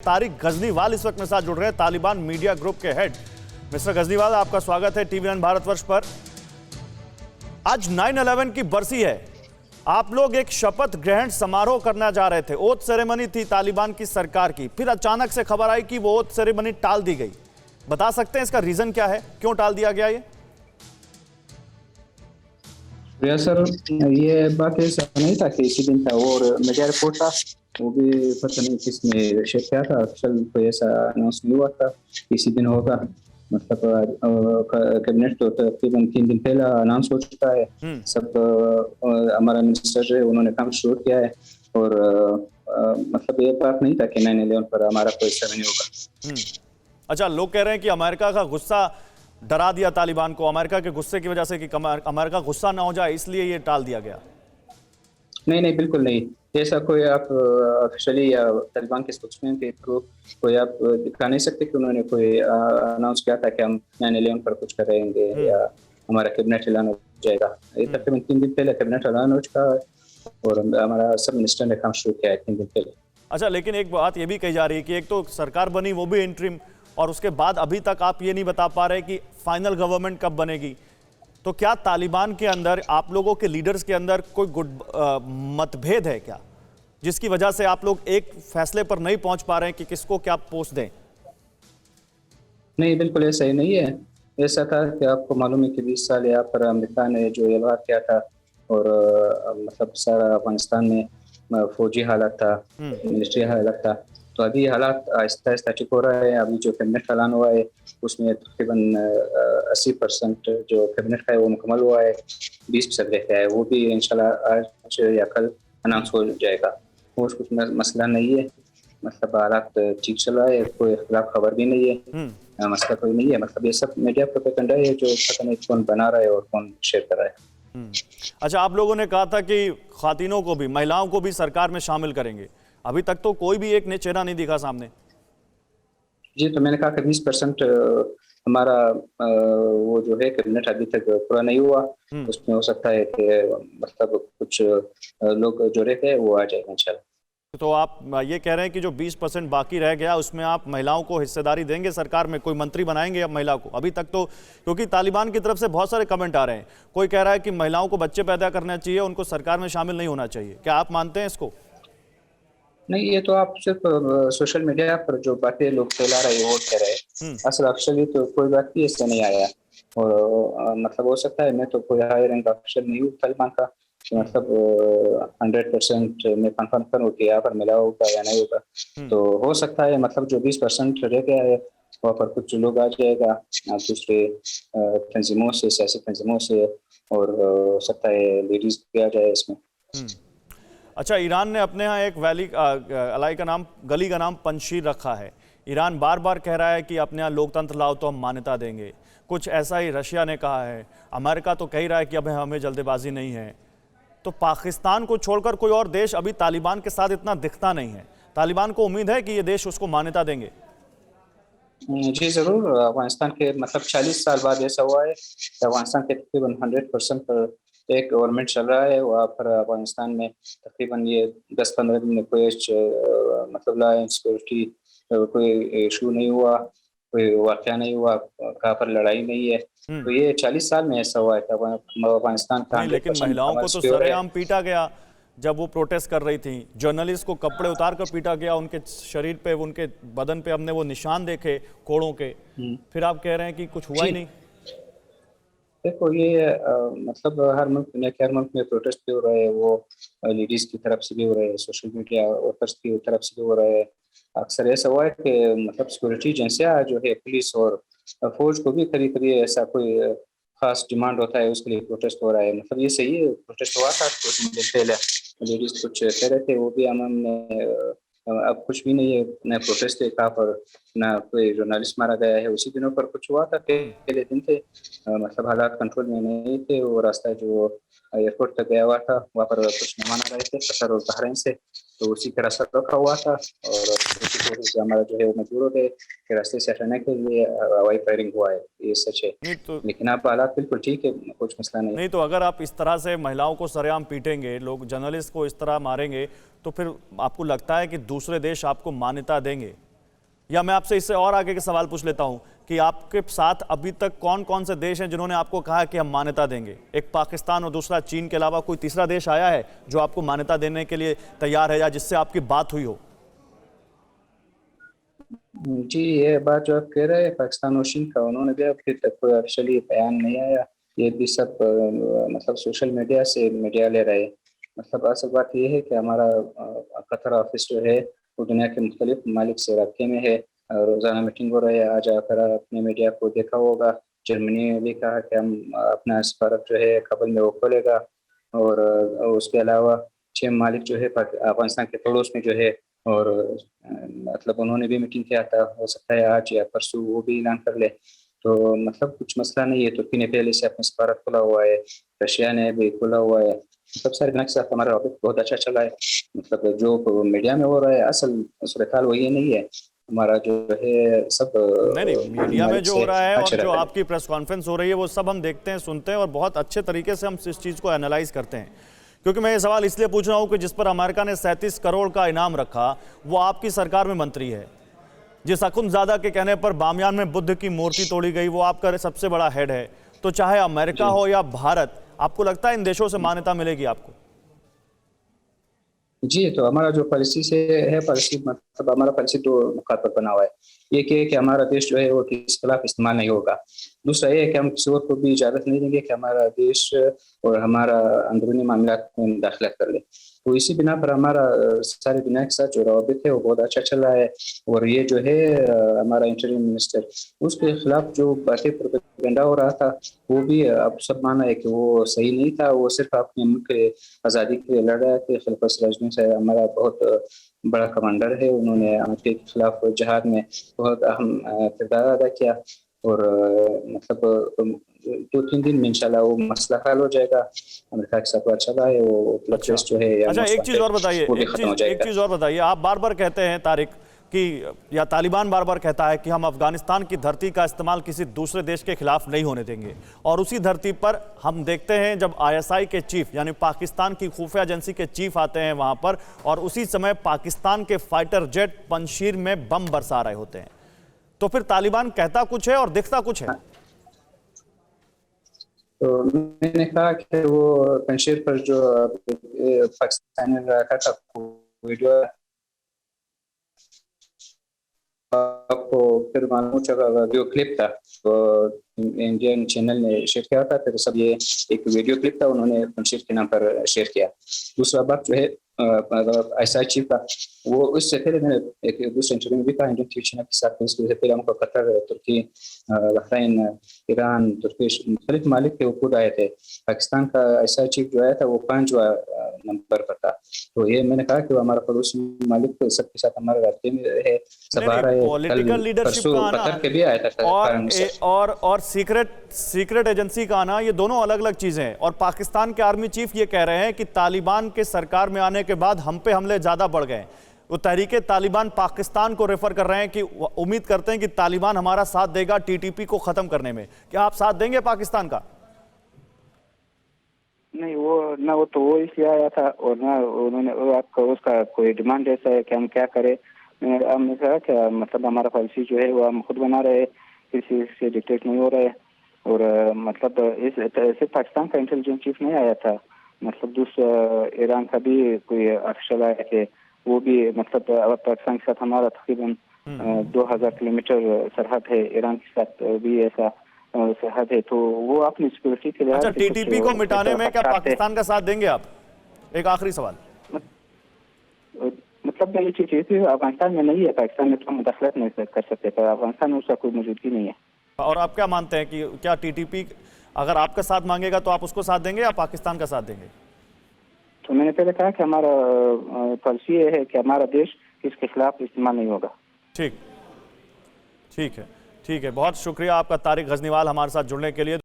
तारिक गजनीवाल इस वक्त मेरे साथ जुड़ रहे हैं, तालिबान मीडिया ग्रुप के हेड। मिस्टर गजनीवाल, आपका स्वागत है टीवी9 भारतवर्ष पर। आज 9/11 की बरसी है। आप लोग एक शपथ ग्रहण समारोह करना जा रहे थे, ओथ सेरेमनी थी तालिबान की सरकार की, फिर अचानक से खबर आई कि वो ओथ सेरेमनी टाल दी गई। बता सकते हैं इसका रीजन क्या है, क्यों टाल दिया गया ये? सर, ये बात ऐसा नहीं था कि इसी दिन था और मीडिया रिपोर्ट था, वो भी पता नहीं किसने शेयर किया था। अक्सर कोई ऐसा अनाउंस नहीं हुआ था इसी दिन होगा। मतलब कैबिनेट तो तकरीबन 3 दिन पहले अनाउंस हो चुका है। सब हमारा मिनिस्टर जो है उन्होंने काम शुरू किया है और मतलब ये बात नहीं था कि 9/11 पर हमारा कोई सेरेमनी होगा। अच्छा, लोग कह रहे हैं कि अमेरिका का गुस्सा डरा दिया तालिबान को, अमेरिका के गुस्से की वजह से कि अमेरिका गुस्सा ना हो जाए इसलिए ये टाल दिया गया। नहीं, बिल्कुल नहीं। ऐसा कोई आप ऑफिशियली या तालिबान के स्पोक्समैन के थ्रू कोई आप दिखा नहीं सकते कि उन्होंने कोई अनाउंस किया था कि हम 9/11 पर कुछ करेंगे या हमारा कैबिनेट ऐलान हो जाएगा। ये तकरीबन 3 दिन पहले कैबिनेट ऐलान हो चुका है और हमारा सब मिनिस्टर ने काम शुरू किया है 3 दिन पहले। अच्छा, लेकिन एक बात ये भी कही जा रही है कि एक तो सरकार बनी वो भी इंटरिम, और उसके बाद अभी तक आप ये नहीं बता पा रहे कि फाइनल गवर्नमेंट कब बनेगी। तो क्या तालिबान के अंदर, आप लोगों के लीडर्स के अंदर कोई मतभेद है क्या, जिसकी वजह से आप लोग एक फैसले पर नहीं पहुंच पा रहे हैं कि किसको क्या पोस्ट दें? नहीं, बिल्कुल ऐसा ही नहीं है। ऐसा था कि आपको मालूम है कि 20 साल यहाँ पर अमेरिका ने जो इलाहा किया था और मतलब सारा अफगानिस्तान में फौजी हालत था, मिलिट्री हालत था। तो अभी हालात आहिस्ता आहिस्ता ठीक हो रहा है। अभी जो कैबिनेट ऐलान हुआ है उसमें तकरीबन 80% जो कैबिनेट का है वो मुकम्मल हुआ है। 20% रह गया है, वो भी इंशाल्लाह आज या कल अनाउंस हो जाएगा। और कुछ मसला नहीं है, मतलब हालात ठीक चल रहा है, कोई खिलाफ खबर भी नहीं है, मसला कोई नहीं है। मतलब ये सब मीडिया प्रोपेगेंडा है जो पता नहीं कौन बना रहा है और कौन शेयर कर रहा है। अच्छा, आप लोगों ने कहा था कि खातिनों को भी, महिलाओं को भी सरकार में शामिल करेंगे। अभी तक तो कोई भी एक ने चेहरा नहीं दिखा सामने। जी, तो मैंने कहा कि 20% हमारा वो जो है कैबिनेट अभी तक पूरा नहीं हुआ। उसमें हो सकता है कि मतलब कुछ लोग जो रहते हैं वो आ जाएंगे इंशाल्लाह। तो आप ये कह रहे हैं कि जो 20% बाकी रह गया उसमें आप महिलाओं को हिस्सेदारी देंगे सरकार में, कोई मंत्री बनाएंगे अब महिला को? अभी तक तो, क्योंकि तालिबान की तरफ से बहुत सारे कमेंट आ रहे हैं, कोई कह रहा है कि महिलाओं को बच्चे पैदा करना चाहिए, उनको सरकार में शामिल नहीं होना चाहिए। क्या आप मानते हैं इसको? नहीं, ये तो आप सिर्फ सोशल मीडिया पर जो बातें लोग फैला रहे हैं वो कह रहे हैं। असल एक्चुअली तो कोई बात भी इससे नहीं आया और मतलब हो सकता है, मैं तो कोई हाई रैंक ऑफिसर नहीं हूँ तालिबान का, मतलब 100% मैं कंफर्म करूँ कि यहाँ पर मिला होगा या नहीं होगा। तो हो सकता है मतलब जो 20% रह गया है वहाँ पर कुछ लोग आ जाएगा दूसरे तंजीमों से, सियासी तंजीमों से, और हो सकता है लेडीज भी आ जाए इसमें। अच्छा, ईरान ने अपने यहाँ एक गली का नाम पंजशीर रखा है। ईरान बार बार कह रहा है कि अपने यहाँ लोकतंत्र लाओ तो हम मान्यता देंगे। कुछ ऐसा ही रशिया ने कहा है। अमेरिका तो कह रहा है कि अब हमें जल्दबाजी नहीं है। तो पाकिस्तान को छोड़कर कोई और देश अभी तालिबान के साथ इतना दिखता नहीं है। तालिबान को उम्मीद है कि ये देश उसको मान्यता देंगे? जी जरूर। अफगानिस्तान के मतलब 40 साल बाद ऐसा हुआ है कि अफगानिस्तान के तकरीबन 100% पर एक गवर्नमेंट चल रहा है। वहाँ पर अफगानिस्तान में तकरीबन ये 10-15 दिन में कोई मतलब लॉ एंड सिक्योरिटी कोई इशू नहीं हुआ, कोई वाक़या नहीं हुआ, कहाँ पर लड़ाई नहीं है। तो ये 40 साल में ऐसा हुआ है कि अफगानिस्तान का नहीं, लेकिन 100% महिलाओं को अमन तो सिक्योर है। सरेआम पीटा गया जब वो प्रोटेस्ट कर रही थी। जर्नलिस्ट को कपड़े उतार कर पीटा गया, उनके शरीर पे, उनके बदन पे हमने वो निशान देखे कोड़ों के। फिर आप कह रहे हैं कि कुछ हुआ ही नहीं। देखो ये मतलब हर मुल्क में, हर मुल्क में प्रोटेस्ट भी हो रहे हैं, वो लेडीज की तरफ से भी हो रहे हैं, सोशल मीडिया वर्कर्स की तरफ से भी हो रहे हैं। अक्सर ऐसा हुआ है कि मतलब सिक्योरिटी एजेंसियाँ जो है, पुलिस और फौज को भी कभी कभी ऐसा कोई खास डिमांड होता है उसके लिए प्रोटेस्ट हो रहा है। मतलब ये सही है, प्रोटेस्ट हुआ था कुछ दिन पहले, लेडीज कुछ कह रहे थे, वो भी अमन में। अब कुछ भी नहीं है, न प्रोटेस्ट है कहाँ पर, ना कोई जर्नलिस्ट मारा गया है। उसी दिनों पर कुछ हुआ था, पहले दिन थे, मतलब हालात कंट्रोल में नहीं थे। वो रास्ता जो एयरपोर्ट तक गया हुआ था, वहाँ पर कुछ मेहमान आ रहे थे कतर और बहरीन से, तो उसी का रास्ता रोका हुआ था और उसी की वजह से हमारा जो है वो मजबूर हो गए कि रास्ते से हटाने के लिए हवाई फायरिंग हुआ है। ये सच है, नहीं तो लेकिन आप हालात बिल्कुल ठीक है, कुछ मसला नहीं। नहीं तो अगर आप इस तरह से महिलाओं को सरेआम पीटेंगे, लोग जर्नलिस्ट को इस तरह मारेंगे, तो फिर आपको लगता है कि दूसरे देश आपको मान्यता देंगे? या मैं आपसे इससे और आगे के सवाल पूछ लेता हूं कि आपके साथ अभी तक कौन कौन से देश हैं जिन्होंने आपको कहा है कि हम मान्यता देंगे? एक पाकिस्तान और दूसरा चीन के अलावा कोई तीसरा देश आया है जो आपको मान्यता देने के लिए तैयार है या जिससे आपकी बात हुई हो? जी, ये बात जो आप कह रहे हैं पाकिस्तान और चीन का, उन्होंने भी अभी तक कोई ऑफिशियली बयान नहीं आया। ये भी सब मतलब सोशल मीडिया से मीडिया ले रहे हैं। मतलब असल बात ये है कि हमारा कतर ऑफिस जो है वो दुनिया के मुख्तलिफ ममालिक से रब्ते में है। रोज़ाना मीटिंग हो रही है। आज आकर अपने मीडिया को देखा होगा, जर्मनी ने भी कहा कि हम अपना सफारत जो है काबुल में वो खोलेगा। और उसके अलावा 6 ममालिक जो है अफगानिस्तान के पड़ोस में जो है, और मतलब उन्होंने भी मीटिंग किया था। हो सकता है आज या परसों वो भी ऐलान कर ले। तो मतलब कुछ मसला नहीं है। तुर्की ने पहले से अपना सफारत खोला हुआ है, रशिया ने भी खोला हुआ है। सब सारे दुनिया के साथ हमारा रॉबिट बहुत अच्छा चला है। मतलब जो मीडिया में हो रहा है असल सूरत हाल वो ये नहीं है। हमारा जो है सब नहीं, मीडिया में ममालिक जो से हो रहा है और अच्छे जो रहते हैं। आपकी प्रेस कॉन्फ्रेंस हो रही है वो सब हम देखते हैं, सुनते हैं और बहुत अच्छे तरीके से हम इस चीज़ को एनालाइज करते हैं। क्योंकि मैं ये सवाल इसलिए पूछ रहा हूँ कि जिस पर अमेरिका ने 37 करोड़ का इनाम रखा वो आपकी सरकार में मंत्री है। जिस अखुंदजादा के कहने पर बामियान में बुद्ध की मूर्ति तोड़ी गई वो आपका सबसे बड़ा हेड है। तो चाहे अमेरिका हो या भारत, आपको लगता है इन देशों से मान्यता मिलेगी आपको? जी, तो हमारा जो पॉलिसी से है, पॉलिसी मतलब हमारा पॉलिसी 2 नुकात पर बना हुआ है। एक ये है कि हमारा देश जो है वो किसी के खिलाफ इस्तेमाल नहीं होगा। दूसरा ये है कि हम किसी और को भी इजाज़त नहीं देंगे कि हमारा देश और हमारा अंदरूनी मामलात में दाखिला कर ले। तो इसी बिना पर हमारा सारी दुनिया के साथ जो रवाबित है वो बहुत अच्छा चल रहा है। और ये जो है हमारा इंटरिम मिनिस्टर, उसके खिलाफ जो बातें प्रोपेगेंडा हो रहा था वो भी अब सब माना है कि वो सही नहीं था। वो सिर्फ अपने मुल्क के आज़ादी के लिए लड़ रहा है। खलीफा सिराजुद्दीन से हमारा बहुत बड़ा कमांडर है। उन्होंने अमेरिका के खिलाफ जहाद में बहुत अहम किरदार अदा किया। और मतलब 2-3 दिन में इंशाल्लाह वो मसला हल हो जाएगा। अमेरिका के साथ अच्छा रहा है वो अच्छा, प्रोटेस्ट जो है या अच्छा, एक मसला चीज़ है और बताइए, वो भी खत्म हो एक जाएगा। चीज़ और बताइए। आप बार बार कहते हैं तारिक कि या तालिबान बार बार कहता है कि हम अफगानिस्तान की धरती का इस्तेमाल किसी दूसरे देश के खिलाफ नहीं होने देंगे। और उसी धरती पर हम देखते हैं जब आईएसआई के चीफ यानी पाकिस्तान की खुफिया एजेंसी के चीफ आते हैं वहां पर, और उसी समय पाकिस्तान के फाइटर जेट पंजशीर में बम बरसा रहे होते हैं। तो फिर तालिबान कहता कुछ है और दिखता कुछ है। तो मैंने कहा कि वो पंजशीर पर जो पाकिस्तान ने रखा था वीडियो, आपको फिर मालूम चला वीडियो क्लिप था तो इंडियन चैनल ने शेयर किया था। फिर सब ये एक वीडियो क्लिप था उन्होंने पंजशीर के नाम पर शेयर किया। दूसरा बात जो है आईएसआई चीफ का, वो उससे पहले मैंने एक दूसरे इंटरव्यू में भी कहा इंडियन टीवी चैनल के साथ, इससे पहले हमको कतर, तुर्की, बहरीन, ईरान, तुर्किश मुख्तलिफ मालिक थे वो खुद आए थे। पाकिस्तान का आईएसआई चीफ जो आया था वो 5वां नंबर पर था। तो ये मैंने कहा कि वो हमारा पड़ोसी मालिक सबके साथ हमारे रास्ते में है, सब आ रहे हैं। पॉलिटिकल लीडरशिप परसों का आना कतर के भी आया था और सीक्रेट एजेंसी का आना, ये दोनों अलग अलग चीजें हैं। और पाकिस्तान के आर्मी चीफ ये कह रहे हैं कि तालिबान के सरकार में आने के बाद हम पे हमले ज्यादा बढ़ गए। वो तहरीके तालिबान पाकिस्तान को रेफर कर रहे हैं कि उम्मीद करते हैं कि तालिबान हमारा साथ देगा टीटीपी को खत्म करने में। क्या आप साथ देंगे पाकिस्तान का? नहीं, वो तो वो इसलिए आया था और ना उन्होंने आपका उसका कोई डिमांड ऐसा है कि हम क्या करें। हमने कहा कि मतलब हमारा पॉलिसी जो है वो हम खुद बना रहे, किसी से डिक्टेट नहीं हो रहे। और मतलब इस सिर्फ पाकिस्तान का इंटेलिजेंस चीफ नहीं आया था, मतलब दूसरा ईरान का भी कोई ऑफिशियल आया कि वो भी मतलब पाकिस्तान के साथ हमारा तकरीबन 2000 किलोमीटर सरहद है, ईरान के साथ भी ऐसा सरहद है। तो वो अपनी सिक्योरिटी के लिए। अच्छा, टीटीपी को मिटाने में क्या पाकिस्तान का साथ देंगे आप? एक आखिरी सवाल। मतलब ये चीज अफगानिस्तान में नहीं है, पाकिस्तान में तो हम मुदाखलत नहीं कर सकते, पर अफगानिस्तान में उसका कोई मौजूदगी नहीं है। और आप क्या मानते हैं कि क्या टीटीपी अगर आपका साथ मांगेगा तो आप उसको साथ देंगे या पाकिस्तान का साथ देंगे? तो मैंने पहले कहा कि हमारा पॉलिसी ये है कि हमारा देश इसके खिलाफ इस्तेमाल नहीं होगा। ठीक है, ठीक है। बहुत शुक्रिया आपका तारिक गजनीवाल हमारे साथ जुड़ने के लिए।